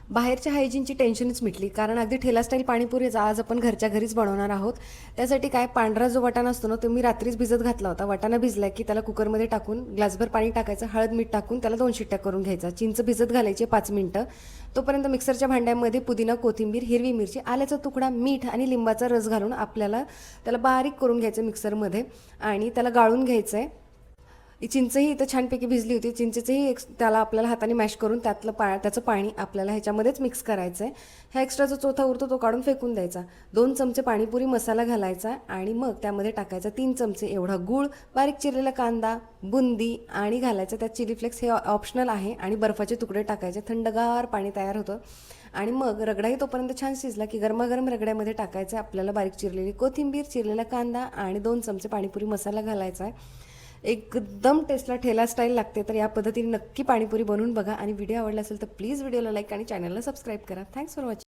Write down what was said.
बाहेरच्या हायजीनची टेन्शनच मिटली, कारण अगदी ठेला स्टाईल पाणीपुरी आज आपण घरच्या घरीच बनवणार आहोत. त्यासाठी काय, पांढरा जो वाटाणा असतो ना, तो मी रात्रीच भिजत घातला होता. वाटाणा भिजला की त्याला कुकरमध्ये टाकून ग्लासभर पाणी टाकायचं, हळद मीठ टाकून त्याला 2 शिट्ट्या करून घ्यायचा. चिंच भिजत घालायची 5 मिनिटं. तोपर्यंत मिक्सरच्या भांड्यामध्ये पुदिना, कोथिंबीर, हिरवी मिरची, आल्याचा तुकडा, मीठ आणि लिंबाचा रस घालून आपल्याला त्याला बारीक करून घ्यायचं मिक्सरमध्ये आणि त्याला गाळून घ्यायचं आहे. ही चिंचही इथं छानपैकी भिजली होती. चिंचेचंही त्याला आपल्याला हाताने मॅश करून त्याचं पाणी आपल्याला ह्याच्यामध्येच मिक्स करायचं आहे. ह्या एक्स्ट्रा जो चौथा उरतो तो काढून फेकून द्यायचा. 2 चमचे पाणीपुरी मसाला घालायचा आणि मग त्यामध्ये टाकायचा 3 चमचे एवढा गूळ, बारीक चिरलेला कांदा, बुंदी आणि घालायचं त्यात चिली फ्लेक्स. हे ऑप्शनल आहे. आणि बर्फाचे तुकडे टाकायचे. थंडगार पाणी तयार होतं. आणि मग रगडाही तोपर्यंत छान शिजला की गरमागरम रगड्यामध्ये टाकायचं आपल्याला बारीक चिरलेली कोथिंबीर, चिरलेला कांदा आणि 2 चमचे पाणीपुरी मसाला घालायचा आहे. एकदम टेस्टला ठेला स्टाईल लागते. तर या पद्धतीने नक्की पाणीपुरी बनवून बघा. आणि व्हिडिओ आवडला असेल तर प्लीज व्हिडिओला लाईक आणि चॅनलला सबस्क्राईब करा. Thanks for watching.